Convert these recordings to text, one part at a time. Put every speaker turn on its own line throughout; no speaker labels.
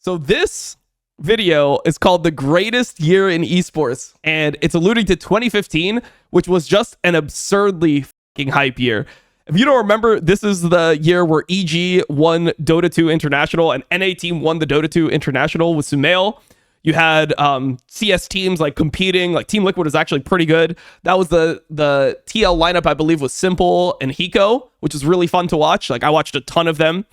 So this video is called The Greatest Year in Esports, and it's alluding to 2015, which was just an absurdly fucking hype year. If you don't remember, this is the year where EG won Dota 2 International and NA team won the Dota 2 International with Sumail. You had CS teams like competing, like Team Liquid was actually pretty good. That was the TL lineup, I believe, was Simple and Hiko, which was really fun to watch. Like I watched a ton of them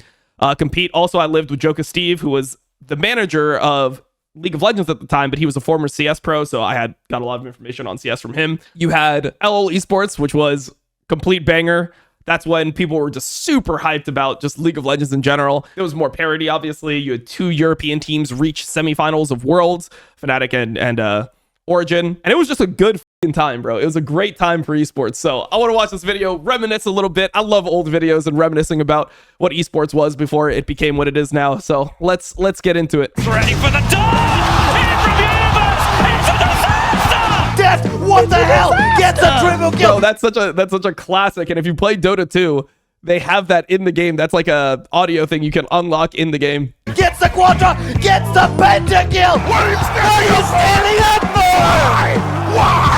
compete. Also, I lived with Joka Steve, who was the manager of League of Legends at the time, but he was a former CS pro, so I got a lot of information on CS from him. You had LOL Esports, which was complete banger. That's when people were just super hyped about just League of Legends in general. There was more parity, obviously. You had 2 European teams reach semifinals of Worlds, Fnatic and Origin. And it was just a good fucking time, bro. It was a great time for esports. So I want to watch this video, reminisce a little bit. I love old videos and reminiscing about what esports was before it became what it is now. So let's get into it.
Ready for the dawn! In from the universe! Into disaster!
Deft, what the hell? Gets a triple kill!
Bro, that's such a classic. And if you play Dota 2, they have that in the game. That's like a audio thing you can unlock in the game.
Gets the quadra! Gets the pentakill! What are you standing up for? Why?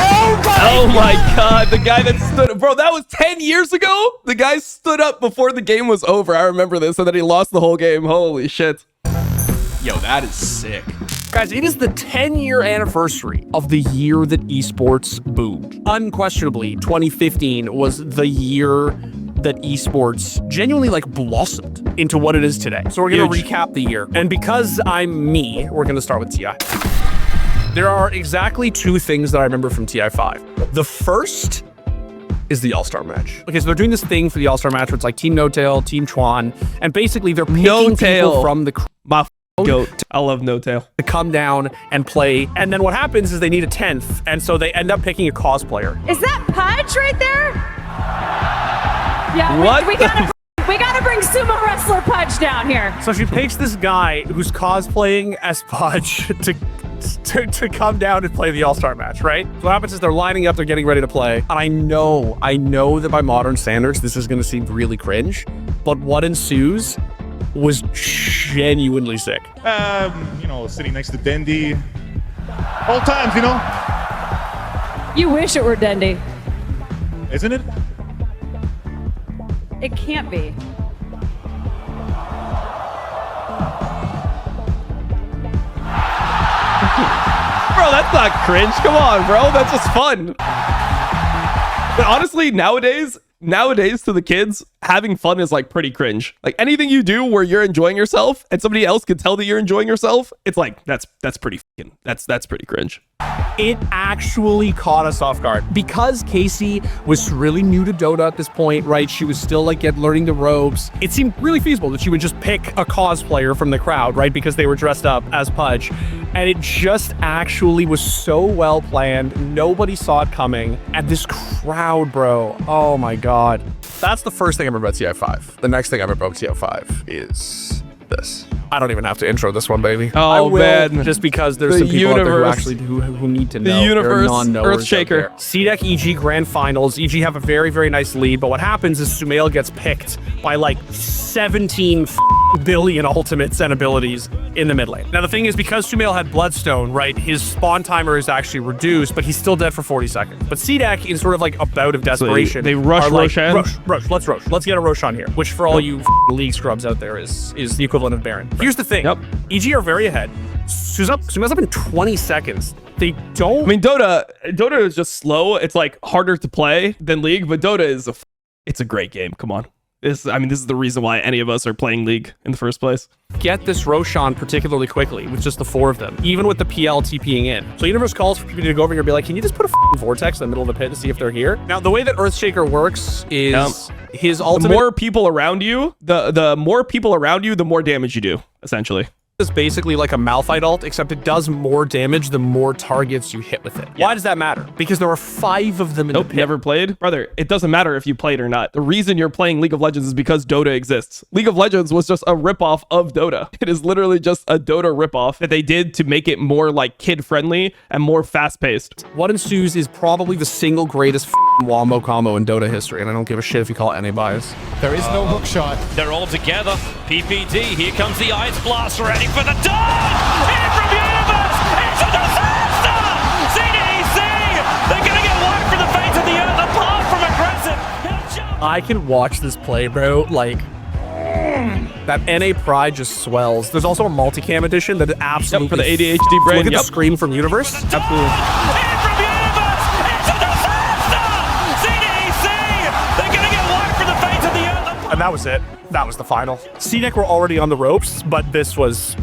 Oh my god, the guy that stood... Bro, that was 10 years ago? The guy stood up before the game was over. I remember this, and then he lost the whole game. Holy shit.
Yo, that is sick.
Guys, it is the 10-year anniversary of the year that esports boomed. Unquestionably, 2015 was the year that esports genuinely like blossomed into what it is today. So we're gonna recap the year. And because I'm me, we're gonna start with TI. There are exactly 2 things that I remember from TI5. The first is the All-Star match. Okay, so they're doing this thing for the All-Star match where it's like Team No-Tail, Team Chuan, and basically they're picking people from the
my goat. I love No-Tail.
To come down and play. And then what happens is they need a 10th, and so they end up picking a cosplayer.
Is that Pudge right there? Yeah,
what?
We gotta bring sumo wrestler Pudge down here.
So she picks this guy who's cosplaying as Pudge to come down and play the All-Star match, right? So what happens is they're lining up, they're getting ready to play. And I know that by modern standards, this is gonna seem really cringe, but what ensues was genuinely sick.
You know, sitting next to Dendi. All times, you know.
You wish it were Dendi.
Isn't it?
It can't be.
Bro, that's not cringe. Come on, bro. That's just fun. But honestly, nowadays to the kids, having fun is like pretty cringe. Like anything you do where you're enjoying yourself and somebody else can tell that you're enjoying yourself, it's like that's pretty fucking that's pretty cringe.
It actually caught us off guard because Casey was really new to Dota at this point, right? She was still like learning the ropes. It seemed really feasible that she would just pick a cosplayer from the crowd, right? Because they were dressed up as Pudge. And it just actually was so well planned. Nobody saw it coming. And this crowd, bro, oh my God.
That's the first thing I remember about TI5. The next thing I remember about TI5 is this.
I don't even have to intro this one, baby.
Oh,
I will,
man.
just because there's
The
some people out there
universe.
who need to know.
The universe,
Earthshaker.
Earthshaker.
CDEC EG Grand Finals. EG have a very, very nice lead, but what happens is Sumail gets picked by like 17 billion ultimates and abilities in the mid lane. Now the thing is, because Sumail had Bloodstone, right, his spawn timer is actually reduced, but he's still dead for 40 seconds. But CDEC, in sort of like a bout of desperation,
they rush
are like,
Roshan?
Let's Rosh. Let's get a Roshan here, which for all you league scrubs out there is the equivalent of Baron. Here's the thing.
Yep.
EG are very ahead. Sumail's up in 20 seconds. They don't...
I mean, Dota is just slow. It's like harder to play than League, but Dota is it's a great game. Come on. This is the reason why any of us are playing League in the first place.
get this Roshan particularly quickly with just the 4 of them, even with the PL TPing in. So Universe calls for people to go over here and be like, can you just put a vortex in the middle of the pit to see if they're here? Now, the way that Earthshaker works is his ultimate...
The more people around you, the more people around you, the more damage you do, essentially.
Is basically like a Malphite ult, except it does more damage the more targets you hit with it. Why does that matter? Because there are 5 of them in the pit.
Never played? Brother, it doesn't matter if you played or not. The reason you're playing League of Legends is because Dota exists. League of Legends was just a ripoff of Dota. It is literally just a Dota ripoff that they did to make it more like kid-friendly and more fast-paced.
What ensues is probably the single greatest wombo combo in Dota history, and I don't give a shit if you call it any bias.
There is no hook shot.
They're all together. PPD, here comes the Ice Blast, ready for the dunk! In from Universe! It's a disaster! CDEC! They're gonna get wiped for the fate of the earth, apart from aggressive.
I can watch this play, bro. Like, that NA Pride just swells. There's also a multicam edition that absolutely...
Yep, for the ADHD brain.
Look at the scream from Universe.
Absolutely.
In from Universe! It's a disaster! CDEC! They're gonna get wiped for the fate of the earth.
And that was it. That was the final. CDEC were already on the ropes, but this was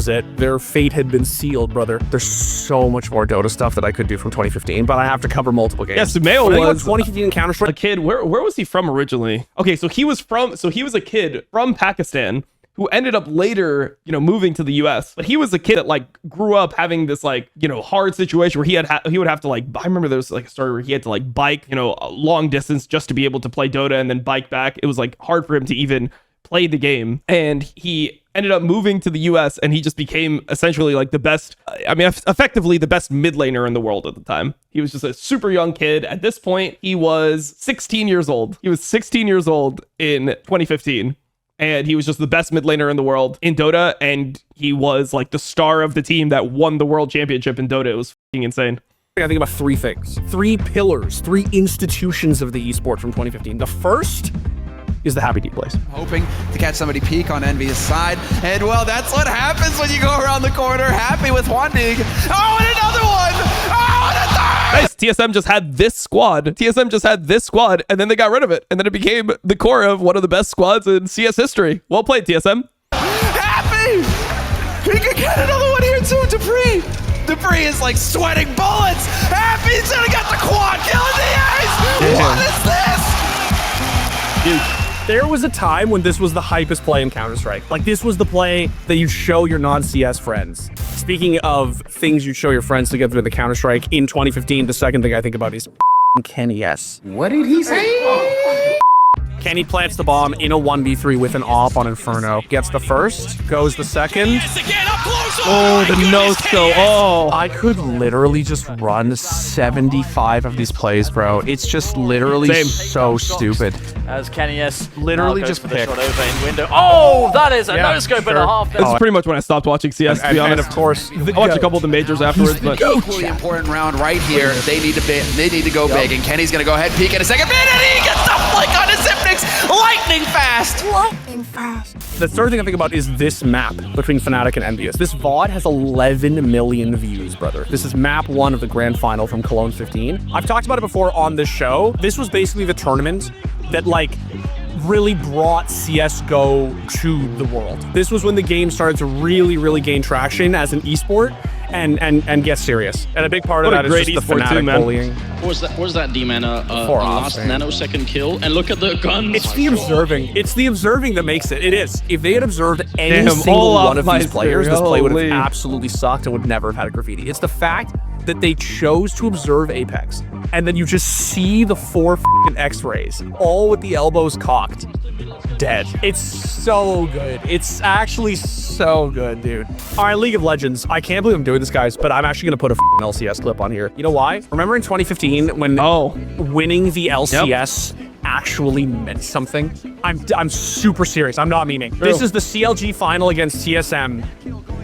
it. Their fate had been sealed, brother. There's so much more Dota stuff that I could do from 2015, but I have to cover multiple games.
Yeah, Sumail was
2015 Counter-Strike.
a kid. Where was he from originally? Okay, so he was a kid from Pakistan who ended up later, moving to the US. But he was a kid that like grew up having this like, hard situation where he would have to like, I remember there was like a story where he had to like bike, a long distance just to be able to play Dota and then bike back. It was like hard for him to even play the game. And he ended up moving to the US and he just became essentially like the best, effectively the best mid laner in the world at the time. He was just a super young kid. At this point, he was 16 years old. He was 16 years old in 2015. And he was just the best mid laner in the world in Dota. And he was like the star of the team that won the world championship in Dota. It was fucking insane.
I think about three things, three pillars, three institutions of the esport from 2015. The first is the Happy D plays.
Hoping to catch somebody peek on Envy's side. And well, that's what happens when you go around the corner. Happy with one dig. Oh, and another one. Oh, and a third.
Nice. TSM just had this squad. And then they got rid of it. And then it became the core of one of the best squads in CS history. Well played, TSM.
Happy. He could get another one here too. Dupree is like sweating bullets. Happy's gonna get the quad kill in the ice. What is this?
Dude.
There was a time when this was the hypest play in Counter-Strike. Like, this was the play that you'd show your non-CS friends. Speaking of things you'd show your friends to get through the Counter-Strike, in 2015, the second thing I think about is Kenny S.
What did he say?
Kenny plants the bomb in a 1v3 with an AWP on Inferno. Gets the first, goes the second.
Yes, again, up close.
Oh, the no-scope. Oh.
I could literally just run 75 of these plays, bro. It's just literally so stupid.
As Kenny S
literally
now goes
just
for the
pick.
shot over in window. Oh, that is a no-scope and a half.
This is pretty much when I stopped watching CS, to be honest.
And of course,
I watched a couple of the majors afterwards, but
Equally important round right here. They need to go big, and Kenny's gonna go ahead and peek in a second minute, and he gets the flick on his Zipnix, lightning fast.
the third thing I think about is this map between Fnatic and Envious. This VOD has 11 million views, brother. This is map 1 of the grand final from Cologne 15. I've talked about it before on this show. This was basically the tournament that, like, really brought CSGO to the world. This was when the game started to really gain traction as an esport and get serious. And a big part of that is just the Fnatic bullying.
Was that D-Man a last nanosecond kill? And look at the guns.
It's the observing. It's the observing that makes it. It is. If they had observed any single one of these players, this play would have absolutely sucked and would never have had a graffiti. It's the fact that they chose to observe Apex, and then you just see the 4 X-rays, all with the elbows cocked, dead. It's so good. It's actually so good, dude. All right, League of Legends. I can't believe I'm doing this, guys, but I'm actually gonna put a LCS clip on here. You know why? Remember in 2015 when winning the LCS actually meant something? I'm super serious. I'm not memeing. This is the CLG final against TSM.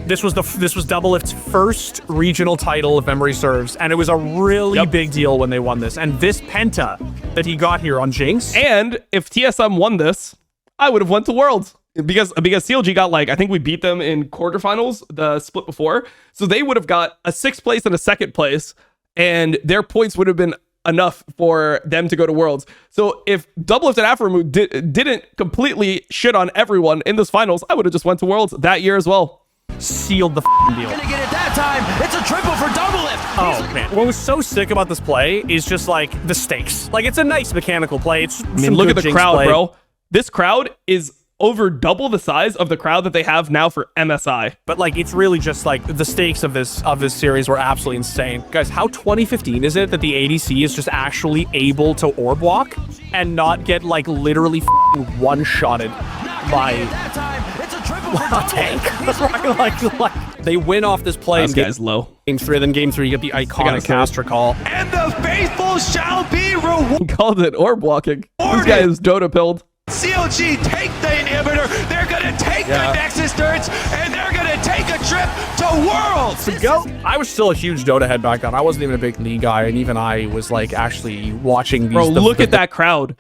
This was Doublelift's first regional title, if memory serves, and it was a really big deal when they won this. And this penta that he got here on Jinx.
And if TSM won this, I would have went to Worlds. Because CLG got, like, I think we beat them in quarterfinals, the split before. So they would have got a 6th place and a 2nd place, and their points would have been enough for them to go to Worlds. So if Doublelift and Afromu didn't completely shit on everyone in this finals, I would have just went to Worlds that year as well.
Sealed the deal.
Gonna get it that time. It's a triple for Doublelift.
Oh man, what was so sick about this play is just like the stakes. Like, it's a nice mechanical play. It's
look at the crowd, bro. This crowd is over double the size of the crowd that they have now for MSI.
But like, it's really just like the stakes of this series were absolutely insane. Guys, how 2015 is it that the ADC is just actually able to orb walk and not get like literally one-shotted by a tank? Like, they win off this play.
This guy's low.
Game 3, then Game 3, you get the iconic Castra call.
And the face
faithful shall be rewarded.
He called it orb walking. This guy is Dota pilled.
COG take the inhibitor. They're gonna take the Nexus turrets, and they're gonna take a trip to Worlds.
I was still a huge Dota head back then. I wasn't even a big League guy, and even I was like actually watching these.
Bro, look at that crowd.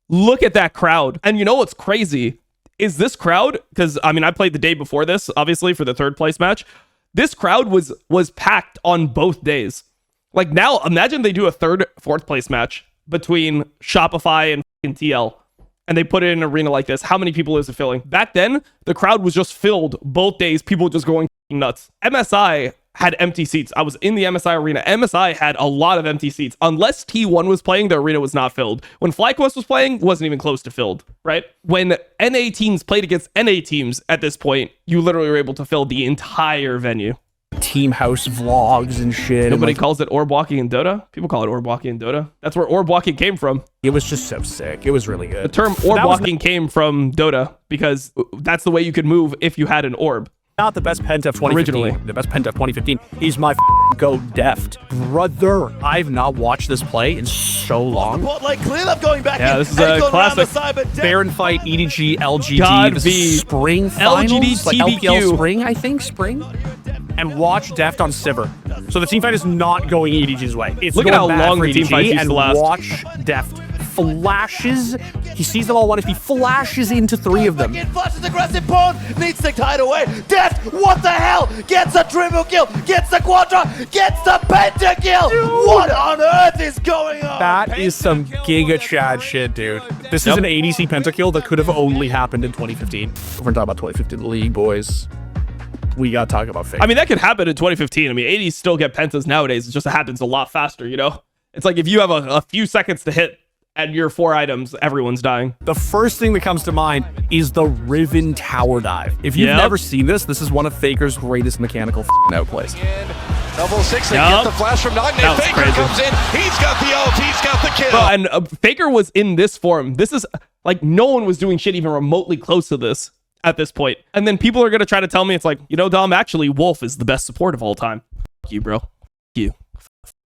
Look at that crowd. And you know what's crazy is this crowd, because I mean I played the day before this, obviously for the third place match. This crowd was packed on both days. Like now, imagine they do a fourth place match between Shopify and TL. And they put it in an arena like this. How many people is it filling? Back then, the crowd was just filled both days. People just going nuts. MSI had empty seats. I was in the MSI arena. MSI had a lot of empty seats. Unless T1 was playing, the arena was not filled. When FlyQuest was playing, wasn't even close to filled, right? When NA teams played against NA teams at this point, you literally were able to fill the entire venue.
Team house vlogs and shit.
Nobody calls it orb walking in Dota. People call it orb walking in Dota. That's where orb walking came from.
It was just so sick. It was really good.
The term orb walking came from Dota because that's the way you could move if you had an orb.
Not the best penta of 2015.
Originally.
The best penta of 2015 is my go Deft. Brother, I've not watched this play in so long.
Like clean-up going back
Yeah,
in.
this is a classic.
Baron fight, EDG, LGD,
God
this
v.
is spring finals,
LGD
like
TBQ.
LPL spring, I think, spring. And watch Deft on Sivir. So the team fight is not going EDG's way. It's
Look at
going
how
bad
long
for
the team
EDG,
fights used
and
to last.
watch Deft flashes. He sees them all one. If he flashes into three of them.
Flashes aggressive pawn, needs to hide away. Deft, what the hell? Gets a triple kill, gets the quadra, gets the pentakill. What on earth is going on?
That is some Giga Chad shit, dude. This is an ADC pentakill that could have only happened in 2015. If we're talking about 2015 League, boys, we gotta talk about fake.
I mean, that could happen in 2015. I mean, 80s still get pentas nowadays. It just happens a lot faster, you know? It's like if you have a few seconds to hit and your 4 items, everyone's dying.
The first thing that comes to mind is the Riven Tower Dive. If you've never seen this, this is one of Faker's greatest mechanical outplays.
Double six, they get the flash from Nognet. Faker
crazy.
comes in, he's got the ult, he's got the kill.
Bro, and Faker was in this form. This is like no one was doing shit even remotely close to this at this point. And then people are going to try to tell me it's like, you know, Dom, actually Wolf is the best support of all time. Fuck you, bro. Fuck you.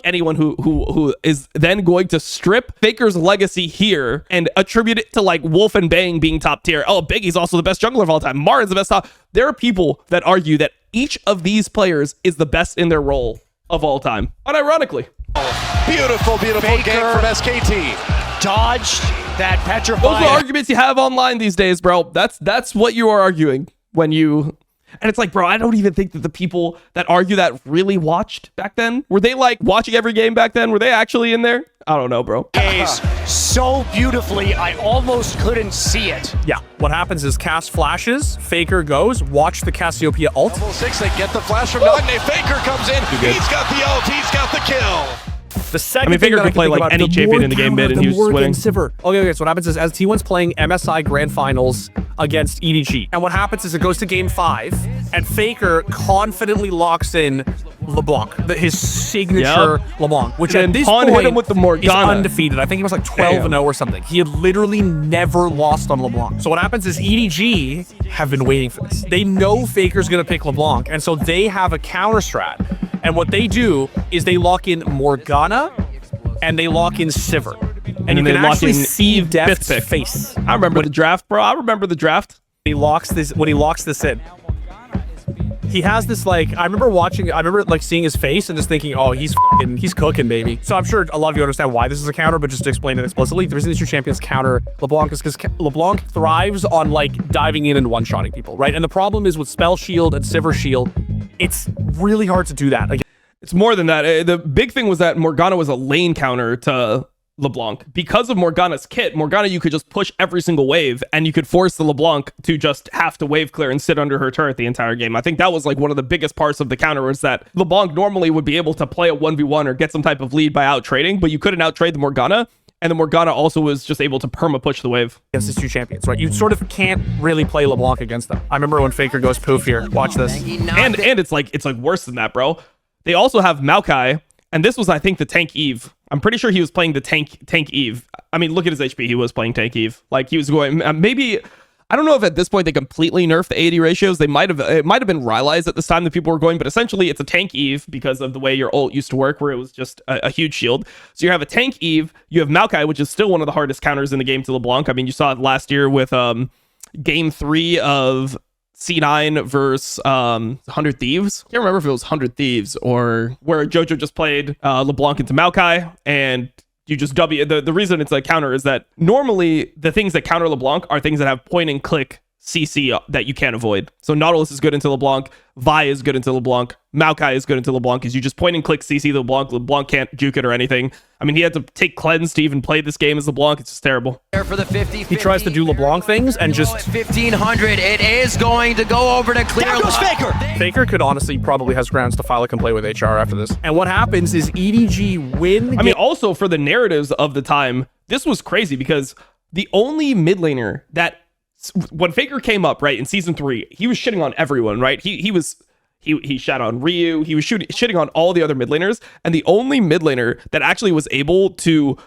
Anyone who is then going to strip Faker's legacy here and attribute it to like Wolf and Bang being top tier. Oh, Biggie's also the best jungler of all time. Marin's the best top. There are people that argue that each of these players is the best in their role of all time. Unironically.
Beautiful game from SKT.
Dodged that petrified.
Those are arguments you have online these days, bro. That's what you are arguing when you... And it's like, bro, I don't even think that the people that argue that really watched back then. Were they like watching every game back then? Were they actually in there? I don't know, bro.
So beautifully, I almost couldn't see it.
Yeah, what happens is cast flashes, Faker goes, watch the Cassiopeia ult.
Double six, they get the flash from Nognet. Faker comes in, he's got the ult, he's got the kill.
The second
Faker
thing that
could play like
about,
any champion in the game mid and he was just winning.
Okay, so what happens is as T1's playing MSI Grand Finals against EDG, and what happens is it goes to game 5, and Faker confidently locks in LeBlanc, his signature LeBlanc, which
and
at this
Pawn
point
hit him with the Morgana.
is undefeated. I think he was like 12-0 or something. He had literally never lost on LeBlanc. So what happens is EDG have been waiting for this. They know Faker's gonna pick LeBlanc, and so they have a counter strat. And what they do is they lock in Morgana and they lock in Sivir. And you can actually see Deft's face.
I remember the draft, bro. I remember the draft.
When he locks this in. He has this like, I remember like seeing his face and just thinking, oh, he's cooking, baby. So I'm sure a lot of you understand why this is a counter, but just to explain it explicitly, the reason these two champions counter LeBlanc is because LeBlanc thrives on like diving in and one-shotting people, right? And the problem is with Spell Shield and Sivir Shield, it's really hard to do that. Like,
it's more than that. The big thing was that Morgana was a lane counter to LeBlanc. Because of Morgana's kit, Morgana, you could just push every single wave and you could force the LeBlanc to just have to wave clear and sit under her turret the entire game. I think that was like one of the biggest parts of the counter was that LeBlanc normally would be able to play a 1v1 or get some type of lead by out trading, but you couldn't out trade the Morgana. And the Morgana also was just able to perma push the wave.
Against these two champions, right? You sort of can't really play LeBlanc against them. I remember when Faker goes poof here. Watch this.
And it's like worse than that, bro. They also have Maokai, and this was, I think, the Tank Eve. I'm pretty sure he was playing the Tank Eve. I mean, look at his HP. He was playing Tank Eve. Like, he was going... Maybe... I don't know if at this point they completely nerfed the AD ratios. It might have been Rylai's at this time that people were going, but essentially it's a tank Eve because of the way your ult used to work, where it was just a huge shield. So you have a tank Eve, you have Maokai, which is still one of the hardest counters in the game to LeBlanc. I mean, you saw it last year with game 3 of C9 versus 100 Thieves. Can't remember if it was 100 Thieves or where Jojo just played LeBlanc into Maokai, and you just W. The reason it's a counter is that normally the things that counter LeBlanc are things that have point and click CC that you can't avoid. So Nautilus is good into LeBlanc, Vi is good into LeBlanc, Maokai is good into LeBlanc, because you just point and click CC the LeBlanc can't juke it or anything. I mean, he had to take cleanse to even play this game as LeBlanc. It's just terrible.
For the 50,
He tries to do LeBlanc things and just
1500. It is going to go over to clear. There goes Faker.
Faker could honestly probably has grounds to file a complaint with HR after this. And what happens is EDG win.
I mean, also for the narratives of the time, this was crazy because the only mid laner that when Faker came up, right, in season 3, he was shitting on everyone, right? He shat on Ryu, he was shitting on all the other mid laners, and the only mid laner that actually was able to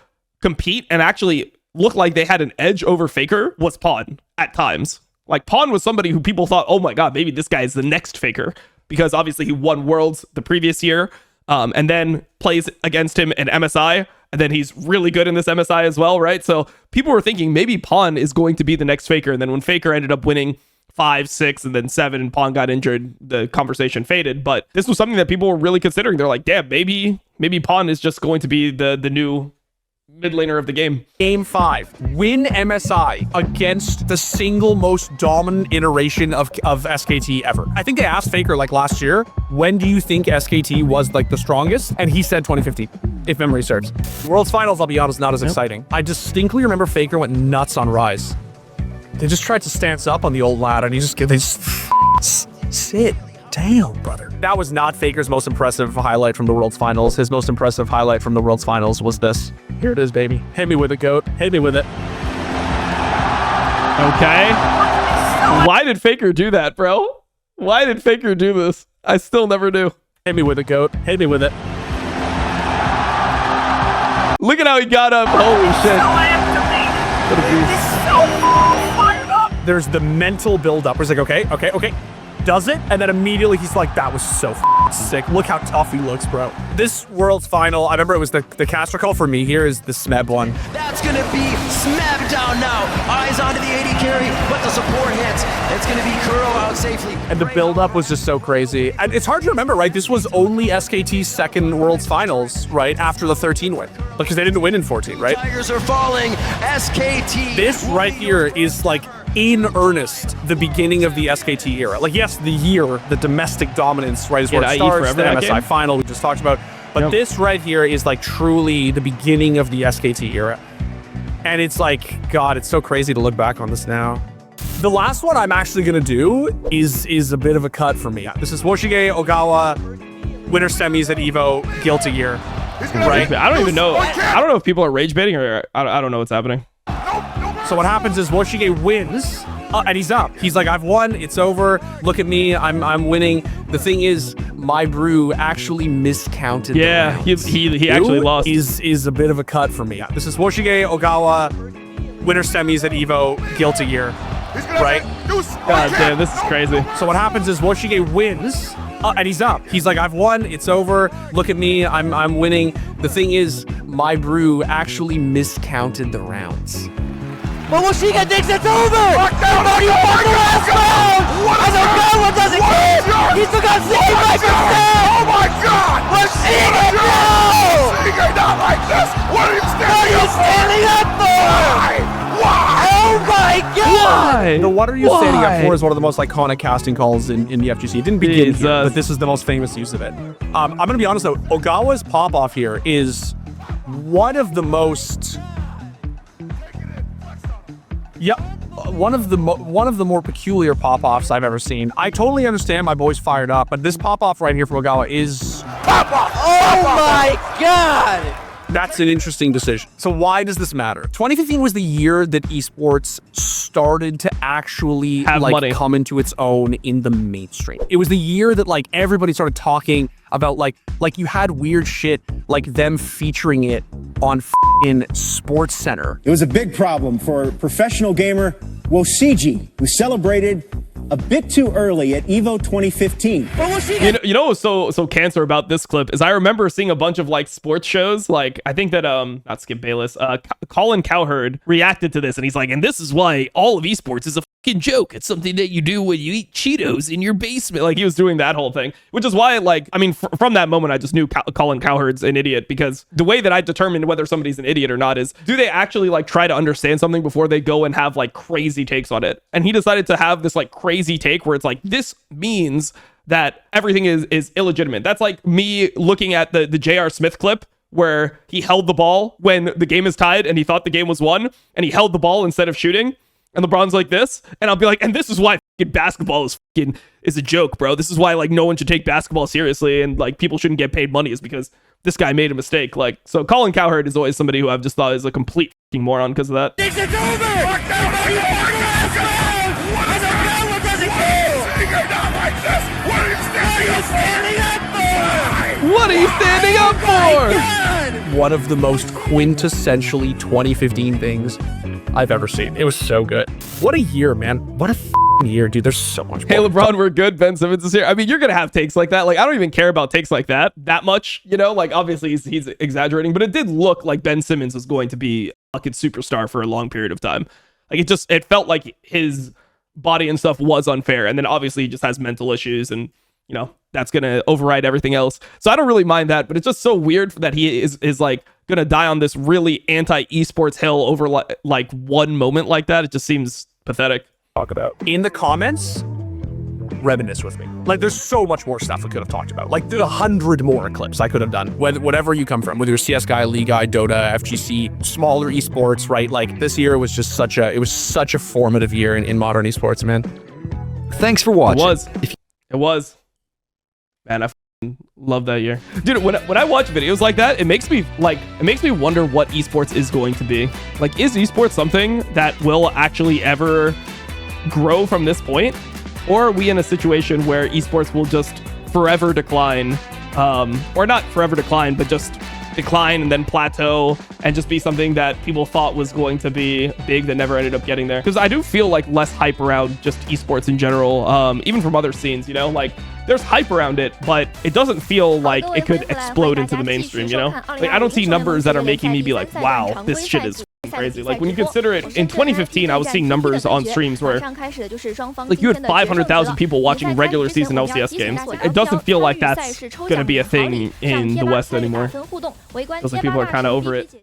compete and actually look like they had an edge over Faker was Pawn at times. Like, Pawn was somebody who people thought, oh my god, maybe this guy is the next Faker, because obviously he won Worlds the previous year, and then plays against him in MSI, and then he's really good in this MSI as well, right? So people were thinking maybe Pawn is going to be the next Faker, and then when Faker ended up winning 5, 6, and then 7, and Pawn got injured, the conversation faded. But this was something that people were really considering. They're like, damn, maybe Pawn is just going to be the new mid laner of the game.
Game 5, win MSI against the single most dominant iteration of SKT ever. I think they asked Faker like last year, when do you think SKT was like the strongest? And he said 2015, if memory serves. World's Finals, I'll be honest, not as exciting. I distinctly remember Faker went nuts on Rise. They just tried to stance up on the old lad, and they just sit down, brother. That was not Faker's most impressive highlight from the World's Finals. His most impressive highlight from the World's Finals was this. Here it is, baby. Hit me with it, GOAT. Hit me with it.
Okay. Why did Faker do that, bro? Why did Faker do this? I still never knew.
Hit me with it, GOAT. Hit me with it.
Look at how he got up. Holy shit. What a beast.
There's the mental build-up. Where he's like, okay. Does it? And then immediately he's like, that was so sick. Look how tough he looks, bro. This World's Final, I remember it was the caster call for me here is the Smeb one.
That's going to be Smeb down now. Eyes onto the AD carry, but the support hits. It's going to be Kuro out safely.
And the build-up was just so crazy. And it's hard to remember, right? This was only SKT's second World's Finals, right? After the 13 win. Because they didn't win in 14, right?
Tigers are falling. SKT.
This right here is like, in earnest, the beginning of the SKT era. Like, yes, the year, the domestic dominance, right, is where it starts, the MSI final we just talked about. But this right here is like truly the beginning of the SKT era. And it's like, God, it's so crazy to look back on this now. The last one I'm actually gonna do is a bit of a cut for me. This is Woshige Ogawa, winter semis at EVO, Guilty Year. Right?
I don't even know. I don't know if people are rage baiting or I don't know what's happening.
So what happens is Woshige wins, and he's up. He's like, I've won, it's over. Look at me, I'm winning. The thing is, my brew actually miscounted.
Yeah, he actually lost.
Is a bit of a cut for me. This is Woshige Ogawa, winter semis at EVO, Guilty Year. Right?
God damn, this is crazy.
So what happens is Woshige wins, and he's up. He's like, I've won, it's over. Look at me, I'm winning. The thing is, my brew actually miscounted the rounds.
But Woshige thinks it's over! But he won the last round! And Ogawa doesn't care! He still got 65%! Oh my god! Woshige, no! Woshige not like this! What are you standing up for? Why? Oh my god!
Why?
The what are you standing up for is one of the most iconic casting calls in the FGC. It didn't begin here, but this is the most famous use of it. I'm gonna be honest though, Ogawa's pop-off here is one of the most... Yeah, one of the more peculiar pop-offs I've ever seen. I totally understand my boy's fired up, but this pop-off right here from Ogawa is...
Pop-off! Oh my god!
That's an interesting decision. So why does this matter? 2015 was the year that esports started to actually come into its own in the mainstream. It was the year that like everybody started talking about like you had weird shit like them featuring it on in Sports Center.
It was a big problem for a professional gamer Woshiji, who celebrated a bit too early at EVO 2015.
You know what's so cancer about this clip is I remember seeing a bunch of like sports shows. Like I think that not Skip Bayless, Colin Cowherd reacted to this, and he's like, and this is why all of esports is a fucking joke. It's something that you do when you eat Cheetos in your basement. Like he was doing that whole thing, which is why, like, I mean, from that moment, I just knew Colin Cowherd's an idiot, because the way that I determine whether somebody's an idiot or not is, do they actually like try to understand something before they go and have like crazy takes on it? And he decided to have this like crazy take where it's like, this means that everything is illegitimate. That's like me looking at the J.R. Smith clip where he held the ball when the game is tied and he thought the game was won, and he held the ball instead of shooting, and LeBron's like this, and I'll be like, and this is why basketball is a joke, bro. This is why like no one should take basketball seriously and like people shouldn't get paid money, is because this guy made a mistake. Like, so Colin Cowherd is always somebody who I've just thought is a complete moron because of that.
It's
What are you standing up for?
One of the most quintessentially 2015 things I've ever seen. It was so good. What a year, man. What a year, dude. There's so much more.
Hey, LeBron, we're good. Ben Simmons is here. I mean, you're going to have takes like that. Like, I don't even care about takes like that much, you know? Like, obviously, he's exaggerating, but it did look like Ben Simmons was going to be a fucking superstar for a long period of time. Like, it felt like his body and stuff was unfair. And then, obviously, he just has mental issues, and, you know, that's going to override everything else. So I don't really mind that, but it's just so weird that he is like going to die on this really anti-esports hill over like one moment like that. It just seems pathetic.
Talk about in the comments, reminisce with me. Like, there's so much more stuff we could have talked about. Like, there's 100 more clips I could have done. Whatever you come from, whether you're CS guy, League guy, Dota, FGC, smaller esports, right? Like, this year was just such a formative year in modern esports, man.
Thanks for watching.
It was. Man, I love that year, dude. When I watch videos like that, it makes me wonder what esports is going to be. Like, is esports something that will actually ever grow from this point, or are we in a situation where esports will just forever decline, or not forever decline, but just decline and then plateau and just be something that people thought was going to be big that never ended up getting there? Because I do feel like less hype around just esports in general, even from other scenes, you know, like there's hype around it, but it doesn't feel like it could explode into the mainstream, you know? Like, I don't see numbers that are making me be like, wow, this shit is crazy. Like, when you consider it, in 2015, I was seeing numbers on streams where like you had 500,000 people watching regular season LCS games. Like, it doesn't feel like that's gonna be a thing in the West anymore. Feels like people are kind of over it.